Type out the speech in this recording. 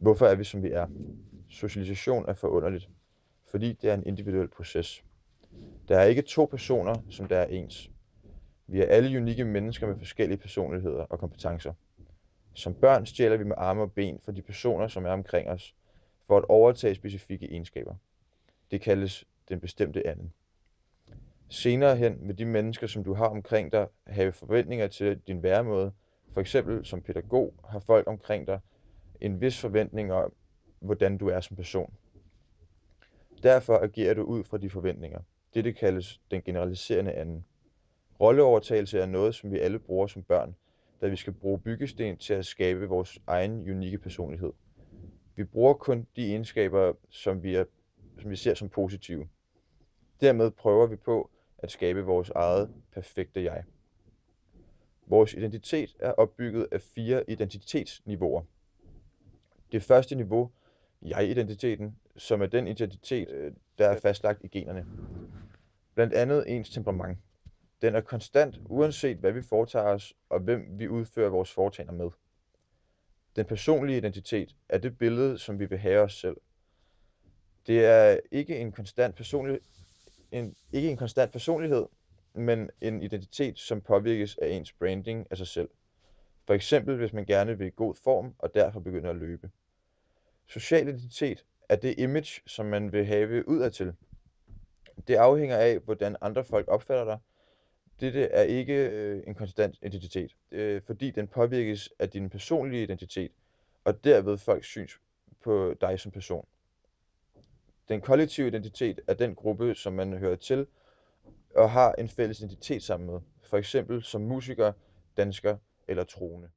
Hvorfor er vi, som vi er? Socialisation er forunderligt, fordi det er en individuel proces. Der er ikke to personer, som der er ens. Vi er alle unikke mennesker med forskellige personligheder og kompetencer. Som børn stjæler vi med arme og ben fra de personer, som er omkring os, for at overtage specifikke egenskaber. Det kaldes den bestemte anden. Senere hen vil de mennesker, som du har omkring dig, have forventninger til din væremåde. For eksempel som pædagog har folk omkring dig en vis forventning om, hvordan du er som person. Derfor agerer du ud fra de forventninger. Dette kaldes den generaliserende anden. Rolleovertagelse er noget, som vi alle bruger som børn, da vi skal bruge byggesten til at skabe vores egen unikke personlighed. Vi bruger kun de egenskaber, som vi ser som positive. Dermed prøver vi på at skabe vores eget perfekte jeg. Vores identitet er opbygget af 4 identitetsniveauer. Det første niveau, jeg-identiteten, som er den identitet, der er fastlagt i generne. Blandt andet ens temperament. Den er konstant, uanset hvad vi foretager os, og hvem vi udfører vores foretagender med. Den personlige identitet er det billede, som vi vil have os selv. Det er ikke en konstant personlighed, men en identitet, som påvirkes af ens branding af sig selv. For eksempel, hvis man gerne vil i god form, og derfor begynder at løbe. Social identitet er det image, som man vil have udadtil. Det afhænger af, hvordan andre folk opfatter dig. Dette er ikke en konstant identitet, fordi den påvirkes af din personlige identitet, og derved folks syn på dig som person. Den kollektive identitet er den gruppe, som man hører til og har en fælles identitet sammen med, for eksempel som musiker, dansker eller troende.